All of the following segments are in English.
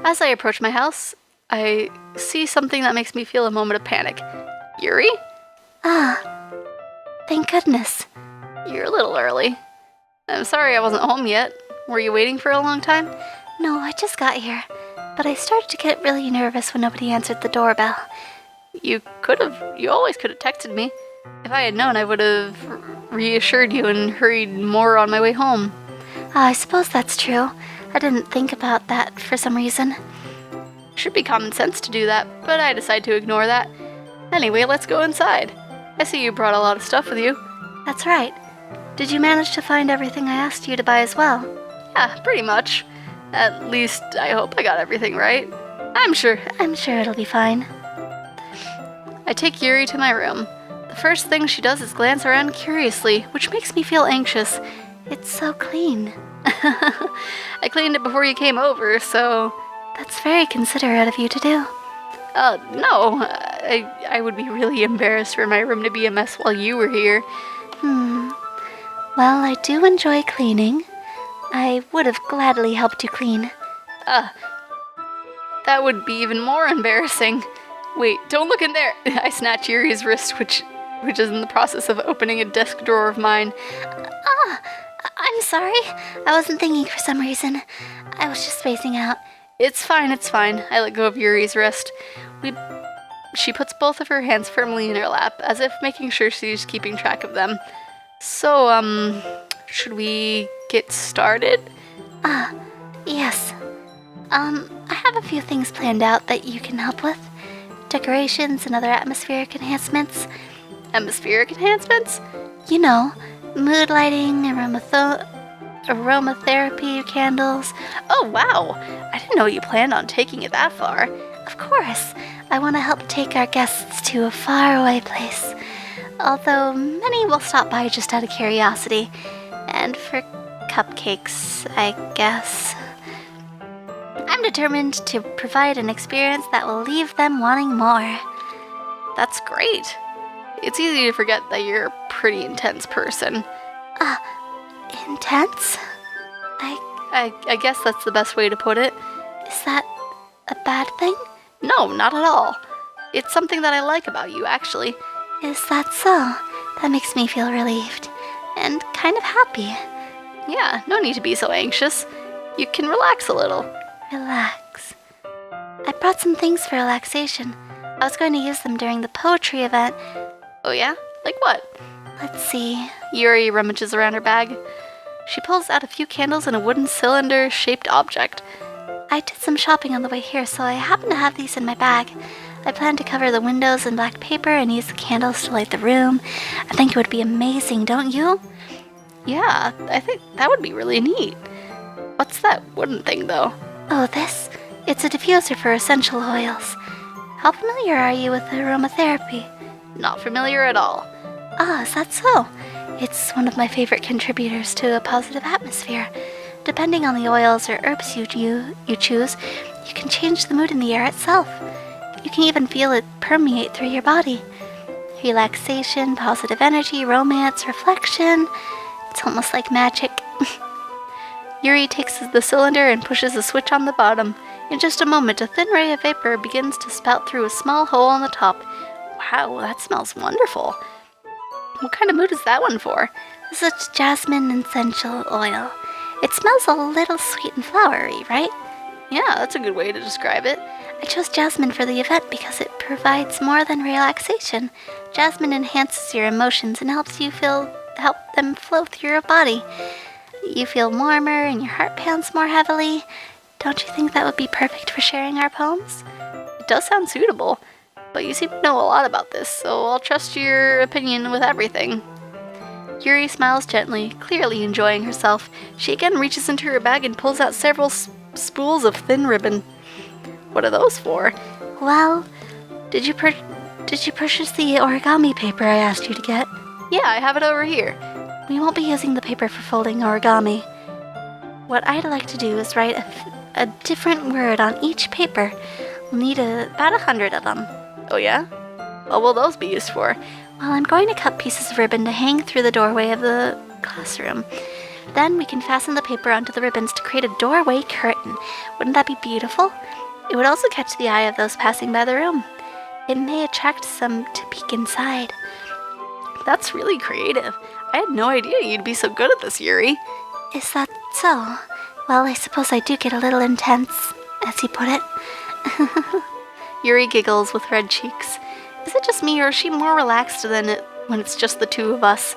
As I approach my house, I see something that makes me feel a moment of panic. Yuri? Ah, thank goodness. You're a little early. I'm sorry I wasn't home yet. Were you waiting for a long time? No, I just got here, but I started to get really nervous when nobody answered the doorbell. You always could have texted me. If I had known, I would have reassured you and hurried more on my way home. I suppose that's true. I didn't think about that for some reason. Should be common sense to do that, but I decided to ignore that. Anyway, let's go inside. I see you brought a lot of stuff with you. That's right. Did you manage to find everything I asked you to buy as well? Yeah, pretty much. At least, I hope I got everything right. I'm sure it'll be fine. I take Yuri to my room. The first thing she does is glance around curiously, which makes me feel anxious. It's so clean. I cleaned it before you came over, so... That's very considerate of you to do. No. I would be really embarrassed for my room to be a mess while you were here. Well, I do enjoy cleaning. I would have gladly helped you clean. That would be even more embarrassing. Wait, don't look in there! I snatch Yuri's wrist, which is in the process of opening a desk drawer of mine. I'm sorry. I wasn't thinking for some reason. I was just spacing out. It's fine. I let go of Yuri's wrist. She puts both of her hands firmly in her lap, as if making sure she's keeping track of them. So, should we get started? Yes. I have a few things planned out that you can help with. Decorations and other atmospheric enhancements. Atmospheric enhancements? You know, mood lighting, aromatherapy candles. Oh, wow! I didn't know you planned on taking it that far. Of course. I want to help take our guests to a faraway place. Although many will stop by just out of curiosity. And for cupcakes, I guess. I'm determined to provide an experience that will leave them wanting more. That's great. It's easy to forget that you're a pretty intense person. Intense? I guess that's the best way to put it. Is that a bad thing? No, not at all. It's something that I like about you, actually. Is that so? That makes me feel relieved. And kind of happy. Yeah, no need to be so anxious. You can relax a little. Relax. I brought some things for relaxation. I was going to use them during the poetry event. Oh yeah? Like what? Let's see. Yuri rummages around her bag. She pulls out a few candles and a wooden cylinder-shaped object. I did some shopping on the way here, so I happen to have these in my bag. I plan to cover the windows in black paper and use the candles to light the room. I think it would be amazing, don't you? Yeah, I think that would be really neat. What's that wooden thing, though? Oh, this? It's a diffuser for essential oils. How familiar are you with aromatherapy? Not familiar at all. Is that so? It's one of my favorite contributors to a positive atmosphere. Depending on the oils or herbs you choose, you can change the mood in the air itself. You can even feel it permeate through your body. Relaxation, positive energy, romance, reflection. It's almost like magic. Yuri takes the cylinder and pushes a switch on the bottom. In just a moment, a thin ray of vapor begins to spout through a small hole on the top. Wow, that smells wonderful. What kind of mood is that one for? This is jasmine essential oil. It smells a little sweet and flowery, right? Yeah, that's a good way to describe it. I chose jasmine for the event because it provides more than relaxation. Jasmine enhances your emotions and help them flow through your body. You feel warmer and your heart pounds more heavily. Don't you think that would be perfect for sharing our poems? It does sound suitable, but you seem to know a lot about this, so I'll trust your opinion with everything. Yuri smiles gently, clearly enjoying herself. She again reaches into her bag and pulls out several spools of thin ribbon. What are those for? Well, did you purchase the origami paper I asked you to get? Yeah, I have it over here. We won't be using the paper for folding origami. What I'd like to do is write a different word on each paper. We'll need about 100 of them. Oh yeah? What will those be used for? Well, I'm going to cut pieces of ribbon to hang through the doorway of the classroom. Then we can fasten the paper onto the ribbons to create a doorway curtain. Wouldn't that be beautiful? It would also catch the eye of those passing by the room. It may attract some to peek inside. That's really creative. I had no idea you'd be so good at this, Yuri. Is that so? Well, I suppose I do get a little intense, as you put it. Yuri giggles with red cheeks. Is it just me, or is she more relaxed than it when it's just the two of us?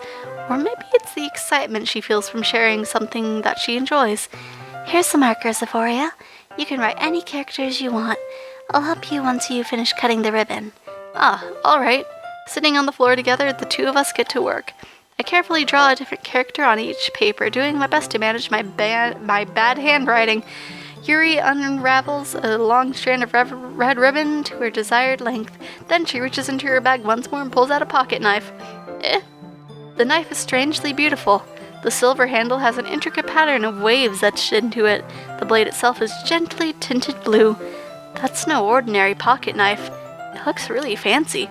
Or maybe it's the excitement she feels from sharing something that she enjoys. Here's some markers, Xephoria. You can write any characters you want. I'll help you once you finish cutting the ribbon. Ah, alright. Sitting on the floor together, the two of us get to work. I carefully draw a different character on each paper, doing my best to manage my bad handwriting. Yuri unravels a long strand of red ribbon to her desired length. Then she reaches into her bag once more and pulls out a pocket knife. The knife is strangely beautiful. The silver handle has an intricate pattern of waves etched into it. The blade itself is gently tinted blue. That's no ordinary pocket knife. It looks really fancy.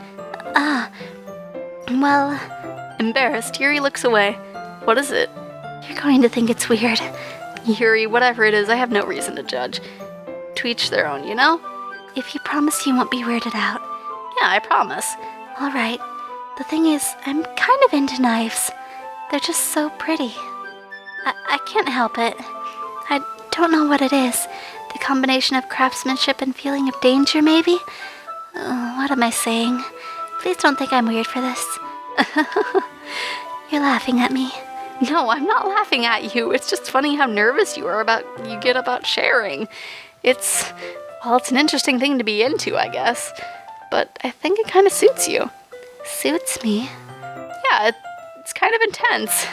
Well... Embarrassed, Yuri looks away. What is it? You're going to think it's weird. Yuri, whatever it is, I have no reason to judge. To each their own, you know? If you promise you won't be weirded out. Yeah, I promise. All right. The thing is, I'm kind of into knives. They're just so pretty. I can't help it. I don't know what it is. The combination of craftsmanship and feeling of danger, maybe? What am I saying? Please don't think I'm weird for this. You're laughing at me. No, I'm not laughing at you. It's just funny how nervous you get about sharing. It's an interesting thing to be into, I guess. But I think it kind of suits you. Suits me? Yeah, it's kind of intense.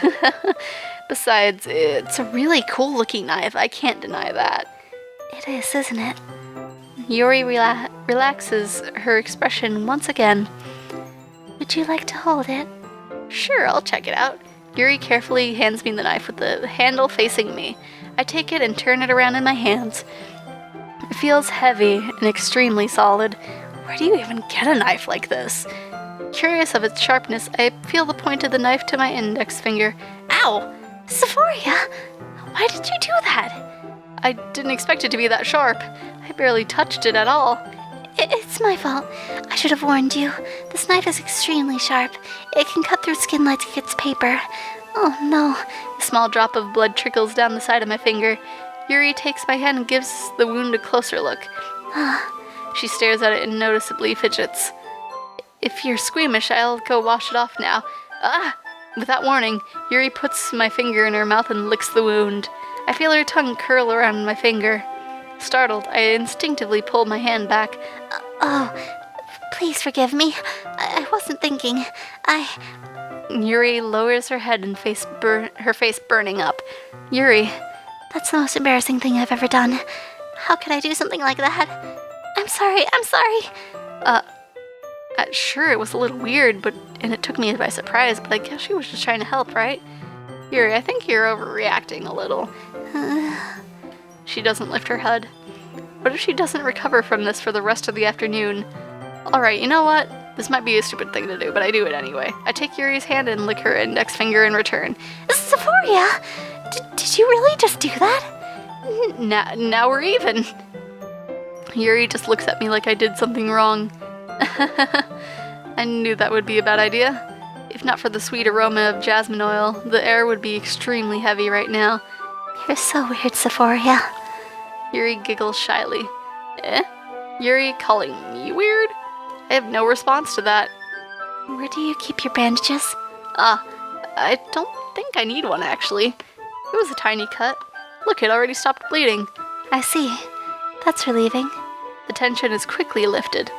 Besides, it's a really cool looking knife. I can't deny that. It is, isn't it? Yuri relaxes her expression once again. Would you like to hold it? Sure, I'll check it out. Yuri carefully hands me the knife with the handle facing me. I take it and turn it around in my hands. It feels heavy and extremely solid. Where do you even get a knife like this? Curious of its sharpness, I feel the point of the knife to my index finger. Ow! Xephoria! Why did you do that? I didn't expect it to be that sharp. I barely touched it at all. It's my fault. I should have warned you. This knife is extremely sharp. It can cut through skin like it gets paper. Oh no. A small drop of blood trickles down the side of my finger. Yuri takes my hand and gives the wound a closer look. She stares at it and noticeably fidgets. If you're squeamish, I'll go wash it off now. Without warning, Yuri puts my finger in her mouth and licks the wound. I feel her tongue curl around my finger. Startled, I instinctively pull my hand back. Please forgive me. I wasn't thinking. Yuri lowers her head and her face burning up. Yuri. That's the most embarrassing thing I've ever done. How could I do something like that? I'm sorry. Sure, it was a little weird, and it took me by surprise, but I guess she was just trying to help, right? Yuri, I think you're overreacting a little. She doesn't lift her head. What if she doesn't recover from this for the rest of the afternoon? Alright, you know what? This might be a stupid thing to do, but I do it anyway. I take Yuri's hand and lick her index finger in return. Xephoria! Did you really just do that? Now we're even. Yuri just looks at me like I did something wrong. I knew that would be a bad idea. If not for the sweet aroma of jasmine oil, the air would be extremely heavy right now. You're so weird, Xephoria. Yuri giggles shyly. Yuri calling me weird? I have no response to that. Where do you keep your bandages? I don't think I need one, actually. It was a tiny cut. Look, it already stopped bleeding. I see. That's relieving. The tension is quickly lifted.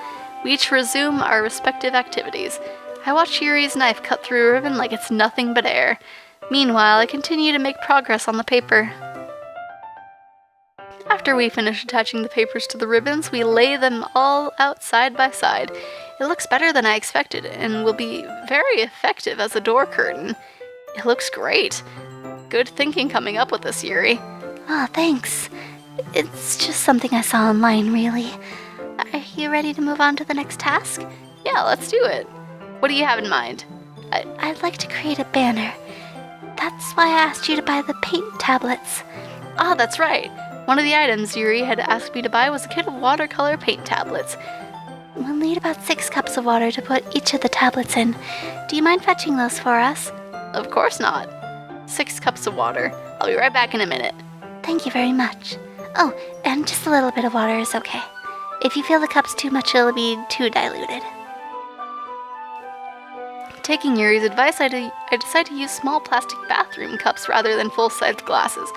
We each resume our respective activities. I watch Yuri's knife cut through a ribbon like it's nothing but air. Meanwhile, I continue to make progress on the paper. After we finish attaching the papers to the ribbons, we lay them all out side by side. It looks better than I expected and will be very effective as a door curtain. It looks great. Good thinking coming up with this, Yuri. Thanks. It's just something I saw online, really. Are you ready to move on to the next task? Yeah, let's do it. What do you have in mind? I'd like to create a banner. That's why I asked you to buy the paint tablets. Ah, that's right. One of the items Yuri had asked me to buy was a kit of watercolor paint tablets. We'll need about 6 cups of water to put each of the tablets in. Do you mind fetching those for us? Of course not. 6 cups of water. I'll be right back in a minute. Thank you very much. Oh, and just a little bit of water is okay. If you feel the cup's too much, it'll be too diluted. Taking Yuri's advice, I decided to use small plastic bathroom cups rather than full-sized glasses.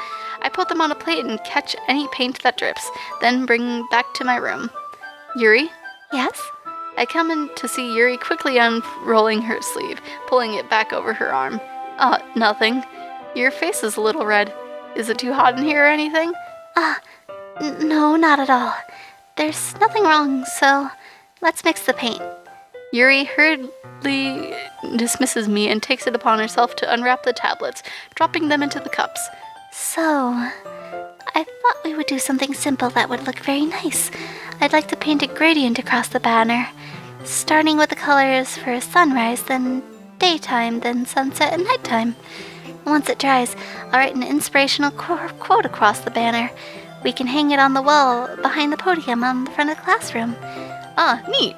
I put them on a plate and catch any paint that drips, then bring back to my room. Yuri? Yes? I come in to see Yuri quickly unrolling her sleeve, pulling it back over her arm. Nothing. Your face is a little red. Is it too hot in here or anything? No, not at all. There's nothing wrong, so let's mix the paint. Yuri hurriedly dismisses me and takes it upon herself to unwrap the tablets, dropping them into the cups. So, I thought we would do something simple that would look very nice. I'd like to paint a gradient across the banner, starting with the colors for sunrise, then daytime, then sunset and nighttime. Once it dries, I'll write an inspirational quote across the banner. We can hang it on the wall behind the podium on the front of the classroom. Ah, neat.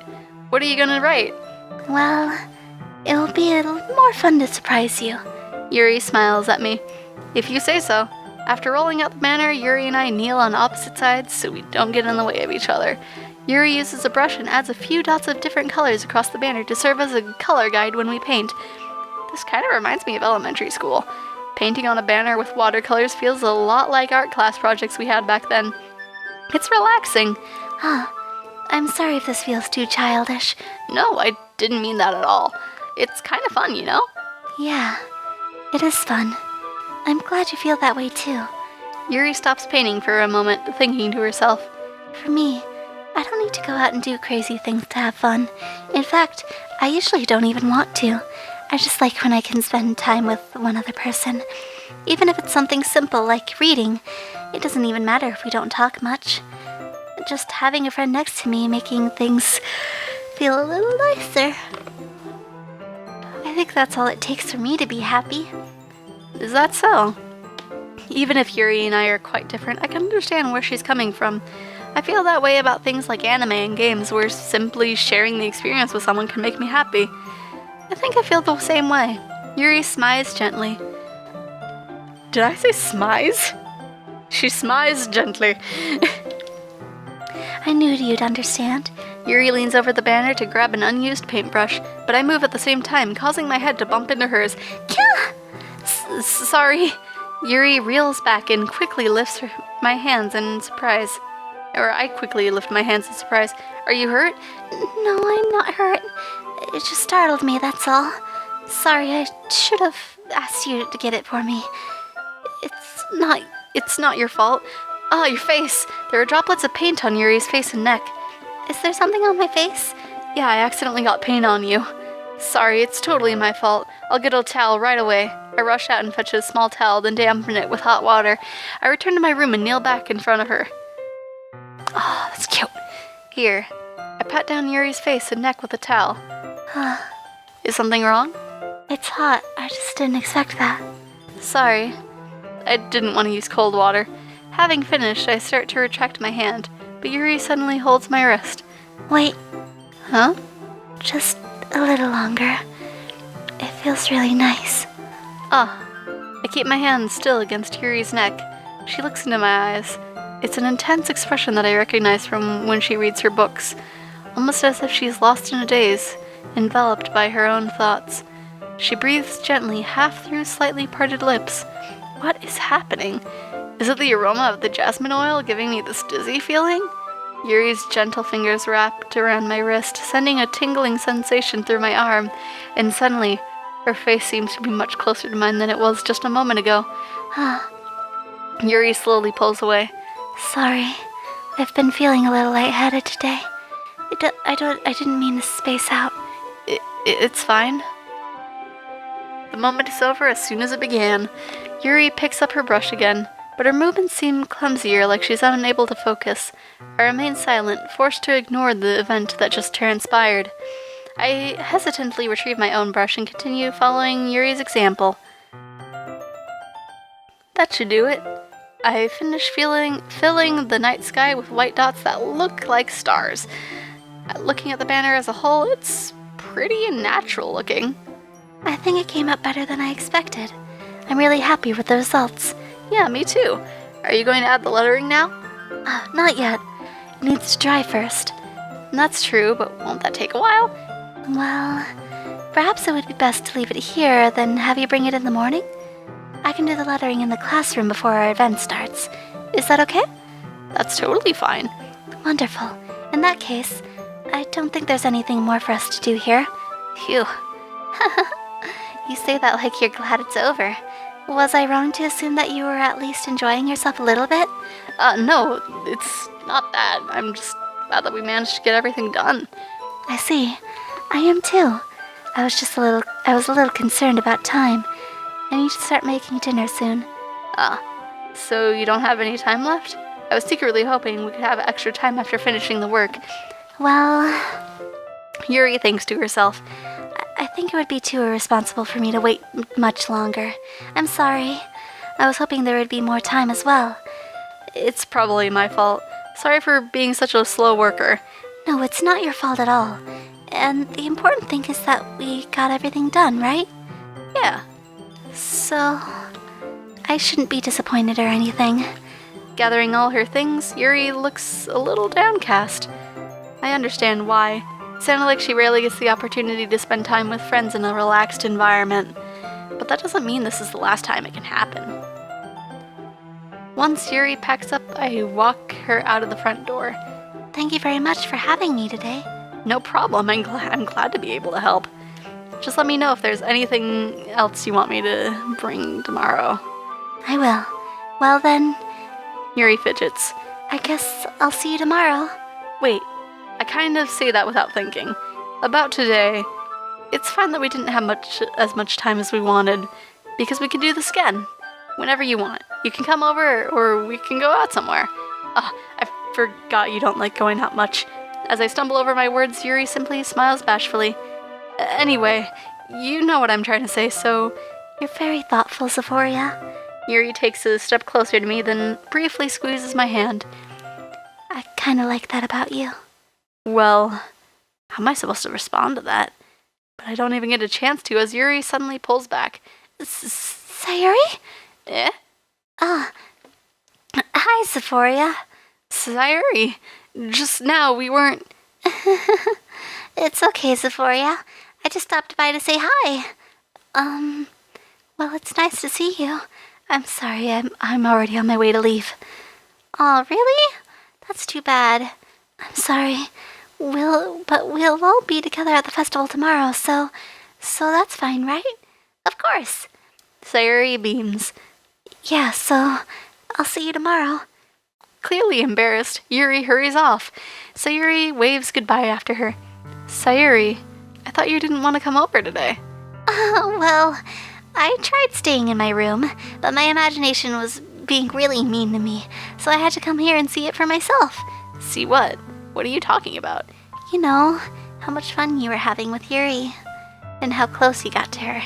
What are you gonna write? Well, it'll be a little more fun to surprise you. Yuri smiles at me. If you say so. After rolling out the banner, Yuri and I kneel on opposite sides so we don't get in the way of each other. Yuri uses a brush and adds a few dots of different colors across the banner to serve as a color guide when we paint. This kind of reminds me of elementary school. Painting on a banner with watercolors feels a lot like art class projects we had back then. It's relaxing. I'm sorry if this feels too childish. No, I didn't mean that at all. It's kind of fun, you know? Yeah, it is fun. I'm glad you feel that way too. Yuri stops painting for a moment, thinking to herself. For me, I don't need to go out and do crazy things to have fun. In fact, I usually don't even want to. I just like when I can spend time with one other person. Even if it's something simple like reading, it doesn't even matter if we don't talk much. Just having a friend next to me making things feel a little nicer. I think that's all it takes for me to be happy. Is that so? Even if Yuri and I are quite different, I can understand where she's coming from. I feel that way about things like anime and games, where simply sharing the experience with someone can make me happy. I think I feel the same way. Yuri smiles gently. Did I say smize? She smiles gently. I knew you'd understand. Yuri leans over the banner to grab an unused paintbrush, but I move at the same time, causing my head to bump into hers. Kya! Sorry. Yuri reels back and quickly lifts my hands in surprise. Or I quickly lift my hands in surprise. Are you hurt? No, I'm not hurt. It just startled me, that's all. Sorry, I should have asked you to get it for me. It's not your fault. Ah, your face. There are droplets of paint on Yuri's face and neck. Is there something on my face? Yeah, I accidentally got paint on you. Sorry, it's totally my fault. I'll get a towel right away. I rush out and fetch a small towel, then dampen it with hot water. I return to my room and kneel back in front of her. Oh, that's cute. Here. I pat down Yuri's face and neck with a towel. Is something wrong? It's hot. I just didn't expect that. Sorry. I didn't want to use cold water. Having finished, I start to retract my hand, but Yuri suddenly holds my wrist. Wait. Huh? Just a little longer. It feels really nice. I keep my hand still against Yuri's neck. She looks into my eyes. It's an intense expression that I recognize from when she reads her books, almost as if she's lost in a daze, enveloped by her own thoughts. She breathes gently, half through slightly parted lips. What is happening? Is it the aroma of the jasmine oil giving me this dizzy feeling? Yuri's gentle fingers wrapped around my wrist, sending a tingling sensation through my arm, and suddenly, her face seems to be much closer to mine than it was just a moment ago. Yuri slowly pulls away. Sorry, I've been feeling a little lightheaded today. I didn't mean to space out. It's fine. The moment is over as soon as it began. Yuri picks up her brush again, but her movements seem clumsier, like she's unable to focus. I remain silent, forced to ignore the event that just transpired. I hesitantly retrieve my own brush and continue following Yuri's example. That should do it. I finished filling the night sky with white dots that look like stars. Looking at the banner as a whole, it's pretty natural looking. I think it came out better than I expected. I'm really happy with the results. Yeah, me too. Are you going to add the lettering now? Not yet. It needs to dry first. That's true, but won't that take a while? Well, perhaps it would be best to leave it here, then have you bring it in the morning? I can do the lettering in the classroom before our event starts. Is that okay? That's totally fine. Wonderful. In that case, I don't think there's anything more for us to do here. Phew. You say that like you're glad it's over. Was I wrong to assume that you were at least enjoying yourself a little bit? No, it's not that. I'm just glad that we managed to get everything done. I see. I am too. I was a little concerned about time. I need to start making dinner soon. So you don't have any time left? I was secretly hoping we could have extra time after finishing the work. Well, Yuri thinks to herself. I think it would be too irresponsible for me to wait much longer. I'm sorry. I was hoping there would be more time as well. It's probably my fault. Sorry for being such a slow worker. No, it's not your fault at all. And the important thing is that we got everything done, right? Yeah. So, I shouldn't be disappointed or anything. Gathering all her things, Yuri looks a little downcast. I understand why. It sounded like she rarely gets the opportunity to spend time with friends in a relaxed environment. But that doesn't mean this is the last time it can happen. Once Yuri packs up, I walk her out of the front door. Thank you very much for having me today. No problem. I'm glad to be able to help. Just let me know if there's anything else you want me to bring tomorrow. I will. Well then, Yuri fidgets. I guess I'll see you tomorrow. Wait, I kind of say that without thinking. About today, it's fine that we didn't have as much time as we wanted, because we can do this again. Whenever you want. You can come over, or we can go out somewhere. I forgot you don't like going out much. As I stumble over my words, Yuri simply smiles bashfully. Anyway, you know what I'm trying to say, so... You're very thoughtful, Xephoria. Yuri takes a step closer to me, then briefly squeezes my hand. I kinda like that about you. Well, how am I supposed to respond to that? But I don't even get a chance to as Yuri suddenly pulls back. Sayori? Eh? Hi, Xephoria. Sayori, just now we weren't... It's okay, Xephoria. I just stopped by to say hi. Well, it's nice to see you. I'm sorry, I'm already on my way to leave. Oh, really? That's too bad. I'm sorry. We'll all be together at the festival tomorrow, so that's fine, right? Of course. Sayori beams. Yeah, so I'll see you tomorrow. Clearly embarrassed, Yuri hurries off. Sayori waves goodbye after her. Sayori, I thought you didn't want to come over today. Well, I tried staying in my room, but my imagination was being really mean to me, so I had to come here and see it for myself. See what? What are you talking about? You know, how much fun you were having with Yuri, and how close you got to her.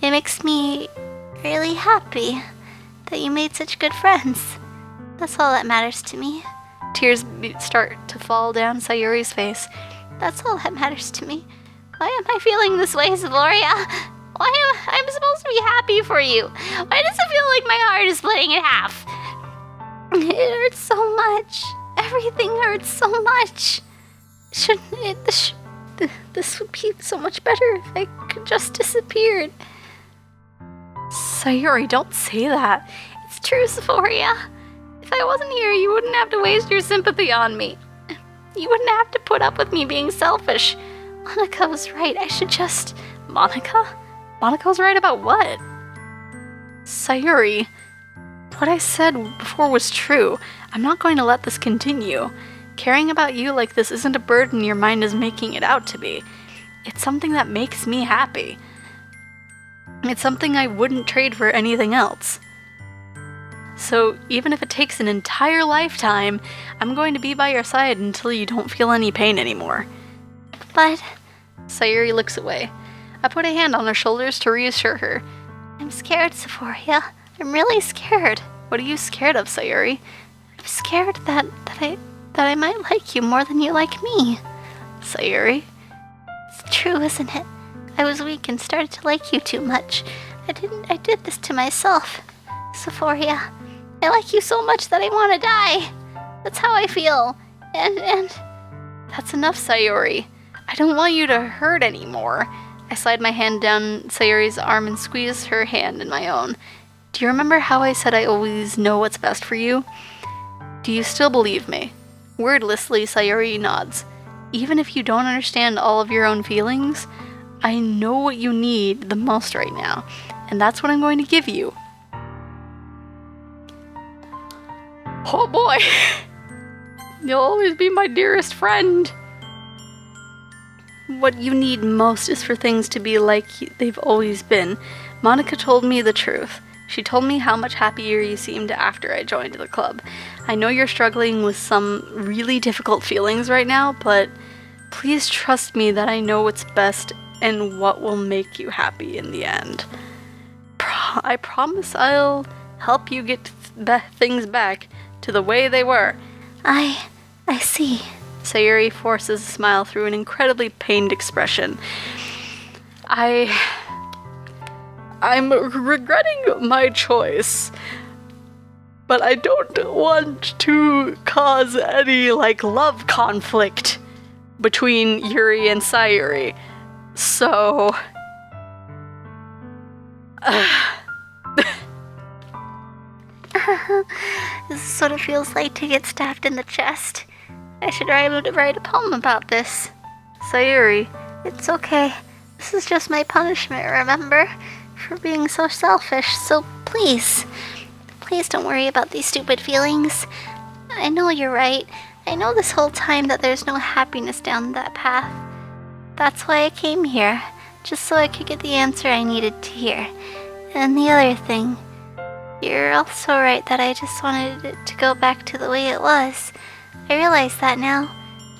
It makes me really happy that you made such good friends. That's all that matters to me. Tears start to fall down Sayori's face. That's all that matters to me. Why am I feeling this way, Xephoria? Why am I supposed to be happy for you? Why does it feel like my heart is splitting in half? It hurts so much. Everything hurts so much. Shouldn't it? This would be so much better if I could just disappeared. Sayori, don't say that. It's true, Xephoria. If I wasn't here, you wouldn't have to waste your sympathy on me. You wouldn't have to put up with me being selfish. Monica was right. I should just... Monica? Monica's right about what? Sayori, what I said before was true. I'm not going to let this continue. Caring about you like this isn't a burden your mind is making it out to be. It's something that makes me happy. It's something I wouldn't trade for anything else. So even if it takes an entire lifetime, I'm going to be by your side until you don't feel any pain anymore. But... Sayori looks away. I put a hand on her shoulders to reassure her. I'm scared, Xephoria. I I'm really scared. What are you scared of, Sayori? I'm scared that I might like you more than you like me. Sayori? It's true, isn't it? I was weak and started to like you too much. I did this to myself. Xephoria, I like you so much that I want to die. That's how I feel. And... That's enough, Sayori. I don't want you to hurt anymore. I slide my hand down Sayori's arm and squeeze her hand in my own. Do you remember how I said I always know what's best for you? Do you still believe me? Wordlessly, Sayori nods. Even if you don't understand all of your own feelings, I know what you need the most right now, and that's what I'm going to give you. Oh boy! You'll always be my dearest friend. What you need most is for things to be like they've always been. Monica told me the truth. She told me how much happier you seemed after I joined the club. I know you're struggling with some really difficult feelings right now, but please trust me that I know what's best and what will make you happy in the end. I promise I'll help you get things back to the way they were. I see. Sayori forces a smile through an incredibly pained expression. I'm regretting my choice, but I don't want to cause any, love conflict between Yuri and Sayori. So... This is what it feels like to get stabbed in the chest. I should write a poem about this. Sayori. It's okay. This is just my punishment, remember? For being so selfish, so please don't worry about these stupid feelings. I know you're right. I know this whole time that there's no happiness down that path. That's why I came here, just so I could get the answer I needed to hear. And the other thing, you're also right that I just wanted it to go back to the way it was. I realize that now.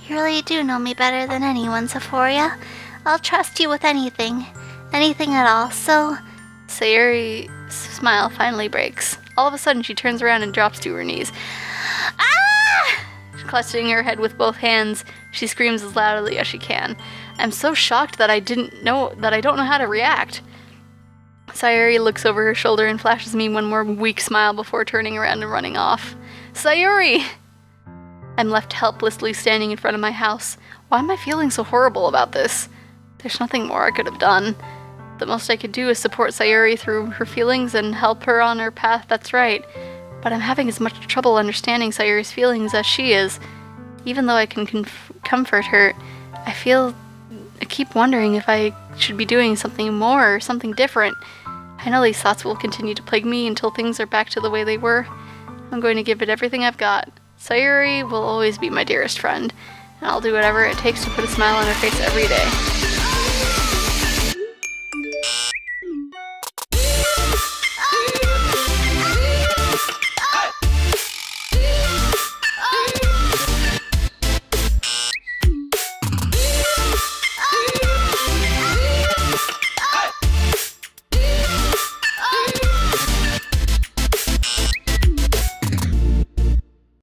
You really do know me better than anyone, Xephoria. I'll trust you with anything at all, so... Sayori's smile finally breaks. All of a sudden, she turns around and drops to her knees. Ah! Clutching her head with both hands, she screams as loudly as she can. I'm so shocked that I don't know how to react. Sayori looks over her shoulder and flashes me one more weak smile before turning around and running off. Sayori! I'm left helplessly standing in front of my house. Why am I feeling so horrible about this? There's nothing more I could have done. The most I could do is support Sayori through her feelings and help her on her path that's right. But I'm having as much trouble understanding Sayori's feelings as she is. Even though I can comfort her, I keep wondering if I should be doing something more or something different. I know these thoughts will continue to plague me until things are back to the way they were. I'm going to give it everything I've got. Sayori will always be my dearest friend, and I'll do whatever it takes to put a smile on her face every day.